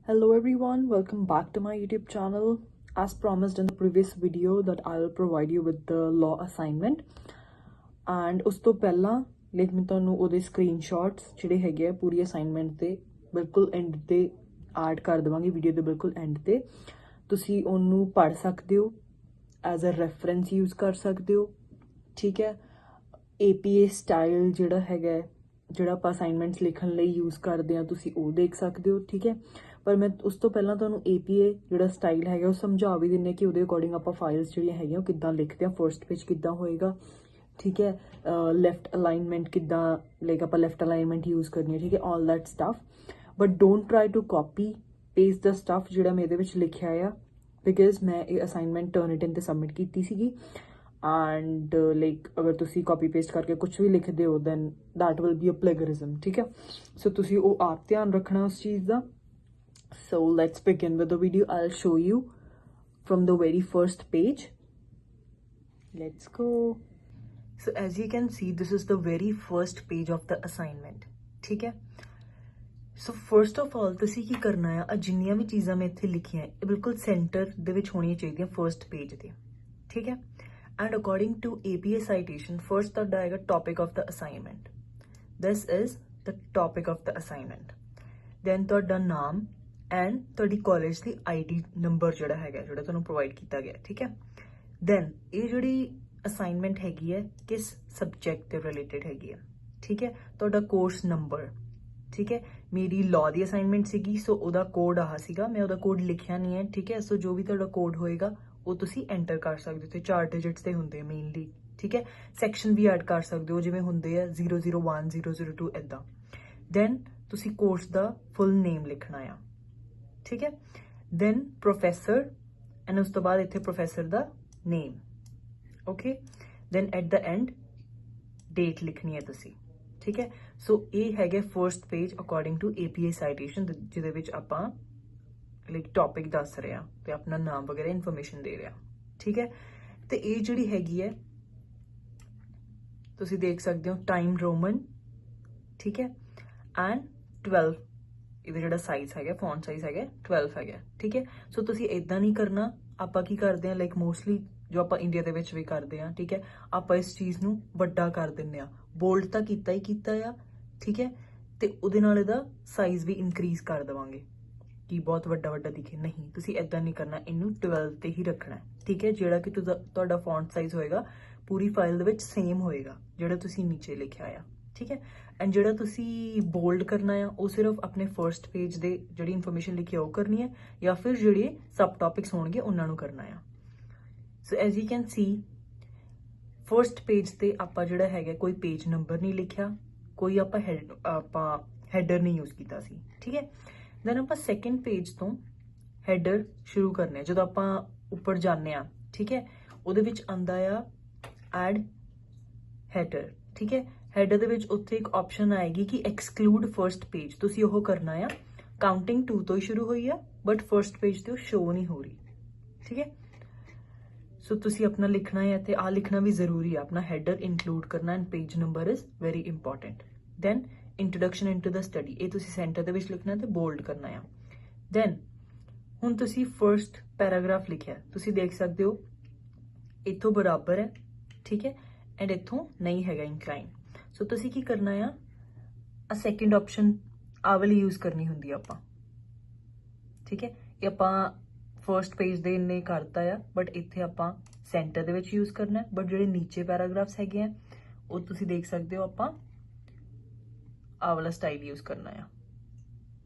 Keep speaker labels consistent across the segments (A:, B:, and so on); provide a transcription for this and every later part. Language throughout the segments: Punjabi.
A: Hello everyone, welcome back to my YouTube channel. As promised in the previous video that I'll provide you with the law assignment. And ਉਸ ਤੋਂ ਪਹਿਲਾਂ ਲਾਈਕ ਮੈਂ ਤੁਹਾਨੂੰ ਉਹਦੇ ਸਕਰੀਨਸ਼ਾਟਸ ਜਿਹੜੇ ਹੈਗੇ ਆ ਪੂਰੀ ਅਸਾਈਨਮੈਂਟ ਦੇ ਬਿਲਕੁਲ ਐਂਡ ਤੇ ਐਡ ਕਰ ਦੇਵਾਂਗੀ ਵੀਡੀਓ ਦੇ ਬਿਲਕੁਲ ਐਂਡ ਤੇ ਤੁਸੀਂ ਉਹਨੂੰ ਪੜ੍ਹ ਸਕਦੇ ਹੋ ਐਜ਼ ਅ ਰੈਫਰੈਂਸ ਯੂਜ਼ ਕਰ ਸਕਦੇ ਹੋ ਠੀਕ ਹੈ APA ਸਟਾਈਲ ਜਿਹੜਾ ਹੈਗਾ ਜਿਹੜਾ ਆਪਾਂ ਅਸਾਈਨਮੈਂਟਸ ਲਿਖਣ ਲਈ ਯੂਜ਼ ਕਰਦੇ ਆ ਤੁਸੀਂ ਉਹ ਦੇਖ ਸਕਦੇ ਹੋ ਠੀਕ ਹੈ ਪਰ ਮੈਂ ਉਸ ਤੋਂ ਪਹਿਲਾਂ ਤੁਹਾਨੂੰ APA ਜਿਹੜਾ ਸਟਾਈਲ ਹੈਗਾ ਉਹ ਸਮਝਾ ਵੀ ਦਿੰਨੇ ਕਿ ਉਹਦੇ ਅਕੋਰਡਿੰਗ ਆਪਾਂ ਫਾਈਲਸ ਜਿਹੜੀਆਂ ਹੈਗੀਆਂ ਉਹ ਕਿੱਦਾਂ ਲਿਖਦੇ ਆ ਫਰਸਟ ਪੇਜ ਕਿੱਦਾਂ ਹੋਏਗਾ ठीक है लेफ्ट अलाइनमेंट किदा लाइक आप लेफ्ट अलाइनमेंट यूज करनी है ठीक है all that stuff but don't try to copy paste the stuff जिहड़ा मेरे विच लिखिया आ बिकॉज मैं ये असाइनमेंट टर्निटिन ते सबमिट कीती सीगी एंड लाइक अगर तुसी कॉपी पेस्ट करके कुछ भी लिखदे हो then that will be a plagiarism ठीक है सो तुसी वो आप ध्यान रखना उस चीज़ का so let's begin with the video I will show you from the very first page let's go So as you can see, this is the very first page of the assignment. ठीक है? So first of all, तुसी की करना है जिन्नियां भी चीज़ां मैं इत्थे लिखियां ये बिल्कुल सेंटर दे विच होनी चाहिए फर्स्ट पेज ते ठीक है and according to APA citation first ਤੁਹਾਡਾ ਆਏਗਾ topic of the assignment. This is the topic of the assignment. Then ਤੁਹਾਡਾ ਨਾਮ and ਤੁਹਾਡੀ ਕਾਲਜ ਦੀ ID ਨੰਬਰ ਜਿਹੜਾ ਹੈਗਾ ਜਿਹੜਾ ਤੁਹਾਨੂੰ ਪ੍ਰੋਵਾਈਡ ਕੀਤਾ ਗਿਆ ਠੀਕ ਹੈ then ਇਹ ਜਿਹੜੀ ਅਸਾਈਨਮੈਂਟ ਹੈਗੀ ਹੈ ਕਿਸ ਸਬਜੈਕਟ ਦੇ ਰਿਲੇਟਡ ਹੈਗੀ ਹੈ ਠੀਕ ਹੈ ਤੁਹਾਡਾ ਕੋਰਸ ਨੰਬਰ ਠੀਕ ਹੈ ਮੇਰੀ ਲਾਅ ਦੀ ਅਸਾਈਨਮੈਂਟ ਸੀਗੀ ਸੋ ਉਹਦਾ ਕੋਡ ਆਹ ਸੀਗਾ ਮੈਂ ਉਹਦਾ ਕੋਡ ਲਿਖਿਆ ਨਹੀਂ ਹੈ ਠੀਕ ਹੈ ਸੋ ਜੋ ਵੀ ਤੁਹਾਡਾ ਕੋਡ ਹੋਏਗਾ ਉਹ ਤੁਸੀਂ ਐਂਟਰ ਕਰ ਸਕਦੇ ਹੋ ਤੇ 4 ਡਿਜਿਟਸ ਦੇ ਹੁੰਦੇ ਮੇਨਲੀ ਠੀਕ ਹੈ ਸੈਕਸ਼ਨ ਵੀ ਐਡ ਕਰ ਸਕਦੇ ਹੋ ਜਿਵੇਂ ਹੁੰਦੇ ਆ 001 002 ਇਦਾਂ ਦੈਨ ਤੁਸੀਂ ਕੋਰਸ ਦਾ ਫੁੱਲ ਨੇਮ ਲਿਖਣਾ ਆ ਠੀਕ ਹੈ ਦੈਨ ਪ੍ਰੋਫੈਸਰ ਐਂਡ ਉਸ ਤੋਂ ਬਾਅਦ ਇੱਥੇ professor the name okay then at the end date ਲਿਖਣੀ ਹੈ ਤੁਸੀਂ ਠੀਕ ਹੈ ਸੋ ਇਹ ਹੈਗੇ first page according to APA citation ਜਿਹਦੇ ਵਿੱਚ ਆਪਾਂ ਲਾਈਕ ਟੌਪਿਕ ਦੱਸ ਰਹੇ ਆ ਤੇ ਆਪਣਾ ਨਾਮ ਵਗੈਰਾ ਇਨਫੋਰਮੇਸ਼ਨ ਦੇ ਰਹੇ ਆ ਠੀਕ ਹੈ ਤੇ ਇਹ ਜਿਹੜੀ ਹੈਗੀ ਹੈ ਤੁਸੀਂ ਦੇਖ ਸਕਦੇ ਹੋ ਟਾਈਮ ਰੋਮਨ ਠੀਕ ਹੈ ਐਂਡ 12 ਇਹਦਾ ਜਿਹੜਾ ਸਾਈਜ਼ ਹੈਗਾ ਫੌਂਟ ਸਾਈਜ਼ ਹੈਗਾ 12 ਹੈਗਾ ਠੀਕ ਹੈ ਸੋ ਤੁਸੀਂ ਇਦਾਂ ਨਹੀਂ ਕਰਨਾ ਆਪਾਂ ਕੀ ਕਰਦੇ ਆ ਲਾਈਕ ਮੋਸਟਲੀ ਜੋ ਆਪਾਂ ਇੰਡੀਆ ਦੇ ਵਿੱਚ ਵੀ ਕਰਦੇ ਆ ਠੀਕ ਹੈ ਆਪਾਂ ਇਸ ਚੀਜ਼ ਨੂੰ ਵੱਡਾ ਕਰ ਦਿੰਨੇ ਆ ਬੋਲਡ ਤਾਂ ਕੀਤਾ ਹੀ ਕੀਤਾ ਆ ਠੀਕ ਹੈ ਤੇ ਉਹਦੇ ਨਾਲ ਇਹਦਾ ਸਾਈਜ਼ ਵੀ ਇਨਕਰੀਜ਼ ਕਰ ਦੇਵਾਂਗੇ ਕਿ ਬਹੁਤ ਵੱਡਾ ਵੱਡਾ ਦਿਖੇ ਨਹੀਂ ਤੁਸੀਂ ਇਦਾਂ ਨਹੀਂ ਕਰਨਾ ਇਹਨੂੰ 12 ਤੇ ਹੀ ਰੱਖਣਾ ਠੀਕ ਹੈ ਜਿਹੜਾ ਕਿ ਤੁਹਾਡਾ ਫੌਂਟ ਸਾਈਜ਼ ਹੋਏਗਾ ਪੂਰੀ ਫਾਈਲ ਦੇ ਵਿੱਚ ਸੇਮ ਹੋਏਗਾ ਜਿਹੜਾ ਤੁਸੀਂ ਨੀਚੇ ਲਿਖਿਆ ਆ ਠੀਕ ਹੈ ਐਂਡ ਜਿਹੜਾ ਤੁਸੀਂ ਬੋਲਡ ਕਰਨਾ ਆ ਉਹ ਸਿਰਫ ਆਪਣੇ ਫਰਸਟ ਪੇਜ ਦੇ ਜਿਹੜੀ ਇਨਫੋਰਮੇਸ਼ਨ ਲਿਖੀ ਆ ਉਹ ਕਰਨੀ ਹੈ ਜਾਂ ਫਿਰ ਜਿਹੜੇ ਸਬ ਟੌਪਿਕਸ ਹੋਣਗੇ ਉਹਨਾਂ ਨੂੰ ਕਰਨਾ ਆ so as you can see first page ਤੇ ਆਪਾਂ ਜਿਹੜਾ ਹੈਗਾ ਕੋਈ ਪੇਜ ਨੰਬਰ ਨਹੀਂ ਲਿਖਿਆ ਕੋਈ ਆਪਾਂ ਹੈਡਰ ਨਹੀਂ ਯੂਜ਼ ਕੀਤਾ ਸੀ ਠੀਕ ਹੈ ਦੈਨ ਆਪਾਂ ਸੈਕੰਡ ਪੇਜ ਤੋਂ ਹੈਡਰ ਸ਼ੁਰੂ ਕਰਨੇ ਜਦੋਂ ਆਪਾਂ ਉੱਪਰ ਜਾਂਦੇ ਆ ਠੀਕ ਹੈ ਉਹਦੇ ਵਿੱਚ ਆਂਦਾ ਆ ਐਡ ਹੈਡਰ ਠੀਕ ਹੈ ਹੈਡਰ ਦੇ ਵਿੱਚ ਉੱਥੇ ਇੱਕ ਆਪਸ਼ਨ ਆਏਗੀ ਕਿ ਐਕਸਕਲੂਡ ਫਰਸਟ ਪੇਜ ਤੁਸੀਂ ਉਹ ਕਰਨਾ ਆ ਕਾਊਂਟਿੰਗ 2 ਤੋਂ ਹੀ ਸ਼ੁਰੂ ਹੋਈ ਆ ਬਟ ਫਰਸਟ ਪੇਜ ਤੇ ਉਹ ਸ਼ੋ ਨਹੀਂ ਹੋ ਰਹੀ ਠੀਕ ਹੈ ਸੋ ਤੁਸੀਂ ਆਪਣਾ ਲਿਖਣਾ ਹੈ ਤੇ ਆ ਲਿਖਣਾ ਵੀ ਜ਼ਰੂਰੀ ਹੈ ਆਪਣਾ ਹੈਡਰ ਇਨਕਲੂਡ ਕਰਨਾ and page number is very important then introduction into the study ਇਹ ਤੁਸੀਂ ਸੈਂਟਰ ਦੇ ਵਿੱਚ ਲਿਖਣਾ ਤੇ ਬੋਲਡ ਕਰਨਾ ਆ ਦੈਨ ਹੁਣ ਤੁਸੀਂ ਫਰਸਟ ਪੈਰਾਗ੍ਰਾਫ ਲਿਖਿਆ ਤੁਸੀਂ ਦੇਖ ਸਕਦੇ ਹੋ ਇੱਥੋਂ ਬਰਾਬਰ ਹੈ ਠੀਕ ਹੈ ਐਂਡ ਇੱਥੋਂ ਨਹੀਂ ਹੈਗਾ ਇਨਕਲਾਈਨ ਸੋ ਤੁਸੀਂ ਕੀ ਕਰਨਾ ਆ ਸੈਕੰਡ ਆਪਸ਼ਨ ਆ ਵਾਲੀ ਯੂਜ਼ ਕਰਨੀ ਹੁੰਦੀ ਆ ਆਪਾਂ ਠੀਕ ਹੈ ਇਹ ਆਪਾਂ ਫਰਸਟ ਪੇਜ ਦੇ ਇੰਨੇ ਕਰਤਾ ਆ ਬਟ ਇੱਥੇ ਆਪਾਂ ਸੈਂਟਰ ਦੇ ਵਿੱਚ ਯੂਜ਼ ਕਰਨਾ ਬਟ ਜਿਹੜੇ ਨੀਚੇ ਪੈਰਾਗ੍ਰਾਫਸ ਹੈਗੇ ਆ ਉਹ ਤੁਸੀਂ ਦੇਖ ਸਕਦੇ ਹੋ ਆਪਾਂ ਆ ਵਾਲਾ ਸਟਾਈਲ ਯੂਜ਼ ਕਰਨਾ ਆ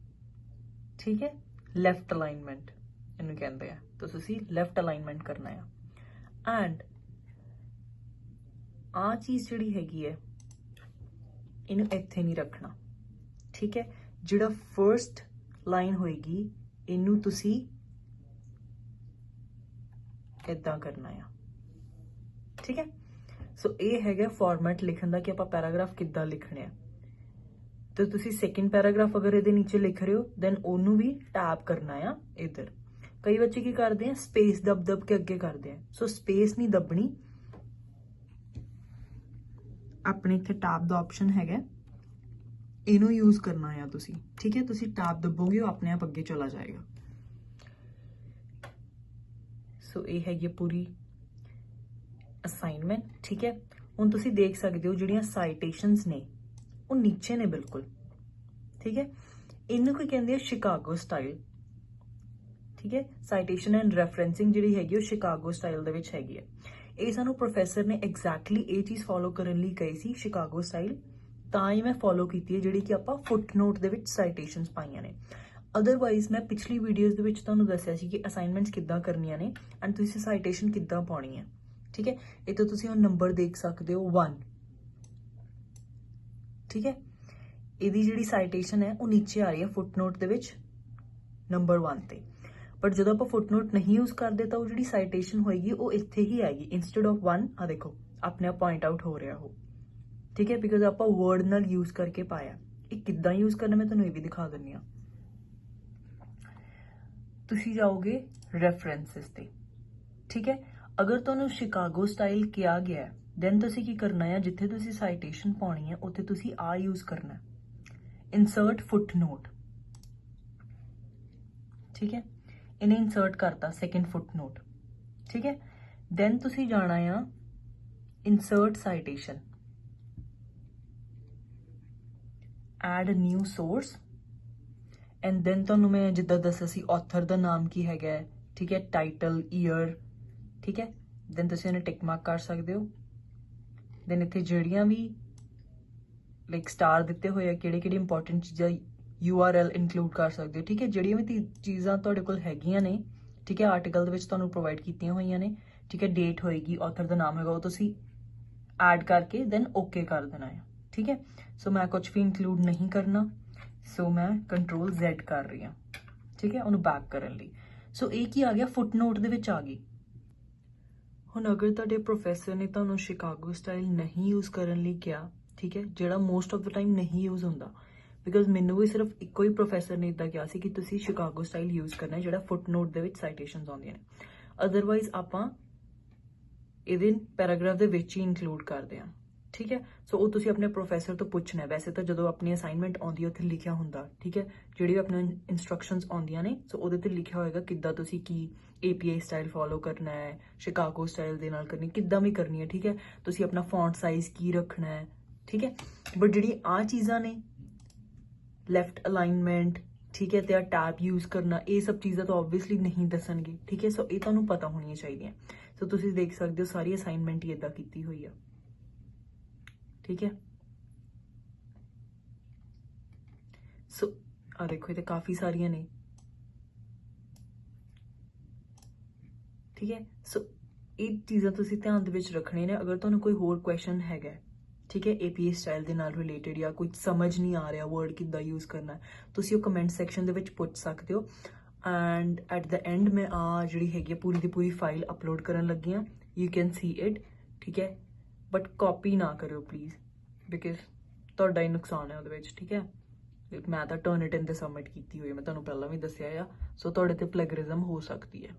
A: ਠੀਕ ਹੈ ਲੈਫਟ ਅਲਾਈਨਮੈਂਟ ਇਹਨੂੰ ਕਹਿੰਦੇ ਆ ਤਾਂ ਤੁਸੀਂ ਲੈਫਟ ਅਲਾਈਨਮੈਂਟ ਕਰਨਾ ਆ ਐਂਡ ਆ ਚੀਜ਼ ਜਿਹੜੀ ਹੈਗੀ ਹੈ ਇਹਨੂੰ ਇੱਥੇ ਨਹੀਂ ਰੱਖਣਾ ਠੀਕ ਹੈ ਜਿਹੜਾ ਫਰਸਟ ਲਾਈਨ ਹੋਏਗੀ ਇਹਨੂੰ ਤੁਸੀਂ ਇਦਾਂ ਕਰਨਾ ਆ ਠੀਕ ਹੈ ਸੋ ਇਹ ਹੈਗਾ ਫਾਰਮੈਟ ਲਿਖਣ ਦਾ ਕਿ ਆਪਾਂ ਪੈਰਾਗ੍ਰਾਫ ਕਿੱਦਾਂ ਲਿਖਣੇ ਆ ਤੇ ਤੁਸੀਂ ਸੈਕੰਡ ਪੈਰਾਗ੍ਰਾਫ ਅਗਰ ਇਹਦੇ ਨੀਚੇ ਲਿਖ ਰਹੇ ਹੋ ਦੈਨ ਉਹਨੂੰ ਵੀ ਟੈਪ ਕਰਨਾ ਆ ਇੱਧਰ ਕਈ ਬੱਚੇ ਕੀ ਕਰਦੇ ਆ ਸਪੇਸ ਦਬ ਕੇ ਅੱਗੇ ਕਰਦੇ ਆ ਸੋ ਸਪੇਸ ਨਹੀਂ ਦਬਣੀ ਆਪਣੇ ਇੱਥੇ ਟੈਬ ਦਾ ਆਪਸ਼ਨ ਹੈਗਾ ਇਹਨੂੰ ਯੂਜ਼ ਕਰਨਾ ਆ ਤੁਸੀਂ, ਠੀਕ ਹੈ। ਤੁਸੀਂ ਟੈਬ ਦੱਬੋਗੇ ਉਹ ਆਪਣੇ ਆਪ ਅੱਗੇ ਚਲਾ ਜਾਏਗਾ। ਸੋ ਇਹ ਹੈਗੀ ਪੂਰੀ ਅਸਾਈਨਮੈਂਟ, ਠੀਕ ਹੈ। ਹੁਣ ਤੁਸੀਂ ਦੇਖ ਸਕਦੇ ਹੋ ਜਿਹੜੀਆਂ ਸਾਈਟੇਸ਼ਨਸ ਨੇ ਉਹ ਨੀਚੇ ਨੇ ਬਿਲਕੁਲ, ਠੀਕ ਹੈ। ਇਹਨੂੰ ਕੋਈ ਕਹਿੰਦੇ ਆ ਸ਼ਿਕਾਗੋ ਸਟਾਈਲ, ਠੀਕ ਹੈ। ਸਾਈਟੇਸ਼ਨ ਐਂਡ ਰੈਫਰੈਂਸਿੰਗ ਜਿਹੜੀ ਹੈਗੀ ਉਹ ਸ਼ਿਕਾਗੋ ਸਟਾਈਲ ਦੇ ਵਿੱਚ ਹੈਗੀ ਹੈ। ਇਹ ਸਾਨੂੰ ਪ੍ਰੋਫੈਸਰ ਨੇ ਐਗਜ਼ੈਕਟਲੀ ਇਹ ਚੀਜ਼ ਫੋਲੋ ਕਰਨ ਲਈ ਕਹੀ ਸੀ, ਸ਼ਿਕਾਗੋ ਸਟਾਈਲ, ਤਾਂ ਹੀ ਮੈਂ ਫੋਲੋ ਕੀਤੀ ਹੈ, ਜਿਹੜੀ ਕਿ ਆਪਾਂ ਫੁੱਟਨੋਟ ਦੇ ਵਿੱਚ ਸਾਈਟੇਸ਼ਨਸ ਪਾਈਆਂ ਨੇ। ਅਦਰਵਾਈਜ਼ ਮੈਂ ਪਿਛਲੀ ਵੀਡੀਓਜ਼ ਦੇ ਵਿੱਚ ਤੁਹਾਨੂੰ ਦੱਸਿਆ ਸੀ ਕਿ ਅਸਾਈਨਮੈਂਟਸ ਕਿੱਦਾਂ ਕਰਨੀਆਂ ਨੇ ਐਂਡ ਤੁਸੀਂ ਸਾਈਟੇਸ਼ਨ ਕਿੱਦਾਂ ਪਾਉਣੀ ਹੈ, ਠੀਕ ਹੈ। ਇਹ ਤੋਂ ਤੁਸੀਂ ਉਹ ਨੰਬਰ ਦੇਖ ਸਕਦੇ ਹੋ 1, ਠੀਕ ਹੈ। ਇਹਦੀ ਜਿਹੜੀ ਸਾਈਟੇਸ਼ਨ ਹੈ ਉਹ ਨੀਚੇ ਆ ਰਹੀ ਹੈ ਫੁੱਟਨੋਟ ਦੇ ਵਿੱਚ ਨੰਬਰ 1 ਤੇ। ਬਟ ਜਦੋਂ ਆਪਾਂ ਫੁੱਟਨੋਟ ਨਹੀਂ ਯੂਜ਼ ਕਰਦੇ ਤਾਂ ਉਹ ਜਿਹੜੀ ਸਾਈਟੇਸ਼ਨ ਹੋਏਗੀ ਉਹ ਇੱਥੇ ਹੀ ਆਏਗੀ ਇੰਸਟੈਡ ਆਫ 1। ਆ ਦੇਖੋ ਆਪਣੇ ਆਪ ਪੁਆਇੰਟ ਆਊਟ ਹੋ ਰਿਹਾ ਉਹ, ਠੀਕ ਹੈ, ਬਿਕੋਜ਼ ਆਪਾਂ ਵਰਡ ਨਾਲ ਯੂਜ਼ ਕਰਕੇ ਪਾਇਆ। ਇਹ ਕਿੱਦਾਂ ਯੂਜ਼ ਕਰਨਾ ਮੈਂ ਤੁਹਾਨੂੰ ਇਹ ਵੀ ਦਿਖਾ ਦਿੰਦੀ ਹਾਂ। ਤੁਸੀਂ ਜਾਓਗੇ ਰੈਫਰੈਂਸਿਸ ਤੇ, ਠੀਕ ਹੈ। ਅਗਰ ਤੁਹਾਨੂੰ ਸ਼ਿਕਾਗੋ ਸਟਾਈਲ ਕਿਹਾ ਗਿਆ ਹੈ ਦੈਨ ਤੁਸੀਂ ਕੀ ਕਰਨਾ ਹੈ, ਜਿੱਥੇ ਤੁਸੀਂ ਸਾਈਟੇਸ਼ਨ ਪਾਉਣੀ ਹੈ ਉੱਥੇ ਤੁਸੀਂ ਆ ਯੂਜ਼ ਕਰਨਾ, ਇਨਸਰਟ ਫੁੱਟਨੋਟ, ਠੀਕ ਹੈ। ਇਹਨੇ ਇਨਸਰਟ ਕਰਤਾ ਸੈਕਿੰਡ ਫੁੱਟਨੋਟ, ਠੀਕ ਹੈ। ਦੈਨ ਤੁਸੀਂ ਜਾਣਾ ਆ insert citation, add a new source, and then ਤੁਹਾਨੂੰ ਮੈਂ ਜਿੱਦਾਂ ਦੱਸਿਆ ਸੀ ਆਥਰ ਦਾ ਨਾਮ ਕੀ ਹੈਗਾ, ਠੀਕ ਹੈ, ਟਾਈਟਲ, ਈਅਰ, ਠੀਕ ਹੈ। ਦੈਨ ਤੁਸੀਂ ਇਹਨੇ ਟਿਕ ਮਾਰਕ ਕਰ ਸਕਦੇ ਹੋ। ਦੈਨ ਇੱਥੇ ਜਿਹੜੀਆਂ ਵੀ ਲਾਈਕ ਸਟਾਰ ਦਿੱਤੇ ਹੋਏ ਆ, ਕਿਹੜੀ ਇੰਪੋਰਟੈਂਟ ਚੀਜ਼ਾਂ URL ਇਨਕਲੂਡ ਕਰ ਸਕਦੇ ਹੋ, ਠੀਕ ਹੈ। ਜਿਹੜੀਆਂ ਵੀ ਚੀਜ਼ਾਂ ਤੁਹਾਡੇ ਕੋਲ ਹੈਗੀਆਂ ਨੇ, ਠੀਕ ਹੈ, ਆਰਟੀਕਲ ਦੇ ਵਿੱਚ ਤੁਹਾਨੂੰ ਪ੍ਰੋਵਾਈਡ ਕੀਤੀਆਂ ਹੋਈਆਂ ਨੇ, ਠੀਕ ਹੈ। ਡੇਟ ਹੋਏਗੀ, ਆਥਰ ਦਾ ਨਾਮ ਹੈਗਾ, ਉਹ ਤੁਸੀਂ ਐਡ ਕਰਕੇ ਦੈਨ ਓਕੇ ਕਰ ਦੇਣਾ ਹੈ, ਠੀਕ ਹੈ। ਸੋ ਮੈਂ ਕੁਝ ਵੀ ਇਨਕਲੂਡ ਨਹੀਂ ਕਰਨਾ, ਸੋ ਮੈਂ ਕੰਟਰੋਲ Z ਕਰ ਰਹੀ ਹਾਂ, ਠੀਕ ਹੈ, ਉਹਨੂੰ ਬੈਕ ਕਰਨ ਲਈ। ਸੋ ਇਹ ਕੀ ਆ ਗਿਆ, ਫੁੱਟਨੋਟ ਦੇ ਵਿੱਚ ਆ ਗਈ। ਹੁਣ ਅਗਰ ਤੁਹਾਡੇ ਪ੍ਰੋਫੈਸਰ ਨੇ ਤੁਹਾਨੂੰ ਸ਼ਿਕਾਗੋ ਸਟਾਈਲ ਨਹੀਂ ਯੂਜ਼ ਕਰਨ ਲਈ ਕਿਹਾ, ਠੀਕ ਹੈ, ਜਿਹੜਾ ਮੋਸਟ ਆਫ ਦਾ ਟਾਈਮ ਨਹੀਂ ਯੂਜ਼ ਹੁੰਦਾ, ਬਿਕੋਜ਼ ਮੈਨੂੰ ਵੀ ਸਿਰਫ ਇੱਕੋ ਹੀ ਪ੍ਰੋਫੈਸਰ ਨੇ ਇੱਦਾਂ ਕਿਹਾ ਸੀ ਕਿ ਤੁਸੀਂ ਸ਼ਿਕਾਗੋ ਸਟਾਈਲ ਯੂਜ਼ ਕਰਨਾ, ਜਿਹੜਾ ਫੁੱਟਨੋਟ ਦੇ ਵਿੱਚ ਸਾਈਟੇਸ਼ਨਸ ਆਉਂਦੀਆਂ ਨੇ। ਅਦਰਵਾਈਜ਼ ਆਪਾਂ ਇਹਦੇ ਪੈਰਾਗ੍ਰਾਫ ਦੇ ਵਿੱਚ ਹੀ ਇਨਕਲੂਡ ਕਰਦੇ ਹਾਂ, ਠੀਕ ਹੈ। ਸੋ ਉਹ ਤੁਸੀਂ ਆਪਣੇ ਪ੍ਰੋਫੈਸਰ ਤੋਂ ਪੁੱਛਣਾ। ਵੈਸੇ ਤਾਂ ਜਦੋਂ ਆਪਣੀ ਅਸਾਈਨਮੈਂਟ ਆਉਂਦੀ ਹੈ ਉੱਥੇ ਲਿਖਿਆ ਹੁੰਦਾ, ਠੀਕ ਹੈ, ਜਿਹੜੀ ਆਪਣੇ ਇਨਸਟਰਕਸ਼ਨਸ ਆਉਂਦੀਆਂ ਨੇ, ਸੋ ਉਹਦੇ ਤੇ ਲਿਖਿਆ ਹੋਏਗਾ ਕਿੱਦਾਂ ਤੁਸੀਂ ਕੀ API ਸਟਾਈਲ ਫੋਲੋ ਕਰਨਾ ਹੈ, ਸ਼ਿਕਾਗੋ ਸਟਾਈਲ ਦੇ ਨਾਲ ਕਰਨੀ, ਕਿੱਦਾਂ ਵੀ ਕਰਨੀ ਹੈ, ਠੀਕ ਹੈ। ਤੁਸੀਂ ਆਪਣਾ ਫੌਂਟ ਸਾਈਜ਼ ਕੀ ਰੱਖਣਾ ਹੈ, ਠੀਕ ਹੈ। ਬਟ ਜਿਹੜੀ ਆਹ ਚੀਜ਼ਾਂ ਨੇ, ਲੈਫਟ ਅਲਾਈਨਮੈਂਟ, ਠੀਕ ਹੈ, ਤੇ ਆ ਟੈਬ ਯੂਜ਼ ਕਰਨਾ, ਇਹ ਸਭ ਚੀਜ਼ਾਂ ਤਾਂ ਆਬਵੀਅਸਲੀ ਨਹੀਂ ਦੱਸਣਗੇ, ਠੀਕ ਹੈ। ਸੋ ਇਹ ਤੁਹਾਨੂੰ ਪਤਾ ਹੋਣੀਆਂ ਚਾਹੀਦੀਆਂ। ਸੋ ਤੁਸੀਂ ਦੇਖ ਸਕਦੇ ਹੋ ਸਾਰੀ ਅਸਾਈਨਮੈਂਟ ਹੀ ਇੱਦਾਂ ਕੀਤੀ ਹੋਈ ਆ, ਠੀਕ ਹੈ। ਸੋ ਆ ਦੇਖੋ ਇਹ ਤਾਂ ਕਾਫੀ ਸਾਰੀਆਂ ਨੇ, ਠੀਕ ਹੈ। ਸੋ ਇਹ ਚੀਜ਼ਾਂ ਤੁਸੀਂ ਧਿਆਨ ਦੇ ਵਿੱਚ ਰੱਖਣੇ ਨੇ। ਅਗਰ ਤੁਹਾਨੂੰ ਕੋਈ ਹੋਰ ਕੁਐਸਚਨ ਹੈਗਾ, ਠੀਕ ਹੈ, API ਸਟਾਈਲ ਦੇ ਨਾਲ ਰਿਲੇਟਡ, ਜਾਂ ਕੁਝ ਸਮਝ ਨਹੀਂ ਆ ਰਿਹਾ ਵਰਡ ਕਿੱਦਾਂ ਯੂਜ਼ ਕਰਨਾ, ਤੁਸੀਂ ਉਹ ਕਮੈਂਟ ਸੈਕਸ਼ਨ ਦੇ ਵਿੱਚ ਪੁੱਛ ਸਕਦੇ ਹੋ। ਐਂਡ ਐਟ ਦ ਐਂਡ ਮੈਂ ਆ ਜਿਹੜੀ ਹੈਗੀ ਪੂਰੀ ਦੀ ਪੂਰੀ ਫਾਈਲ ਅਪਲੋਡ ਕਰਨ ਲੱਗੀ ਹਾਂ, ਯੂ ਕੈਨ ਸੀ ਇਟ, ਠੀਕ ਹੈ। ਬਟ ਕਾਪੀ ਨਾ ਕਰਿਓ ਪਲੀਜ਼, ਬਿਕੋਜ਼ ਤੁਹਾਡਾ ਹੀ ਨੁਕਸਾਨ ਹੈ ਉਹਦੇ ਵਿੱਚ, ਠੀਕ ਹੈ। ਮੈਂ ਤਾਂ ਟਰਨਿਟਿਨ ਤੇ ਸਬਮਿਟ ਕੀਤੀ ਹੋਈ ਹੈ, ਮੈਂ ਤੁਹਾਨੂੰ ਪਹਿਲਾਂ ਵੀ ਦੱਸਿਆ ਆ। ਸੋ ਤੁਹਾਡੇ ਤੇ ਪਲੈਗਰਿਜ਼ਮ ਹੋ ਸਕਦੀ ਹੈ।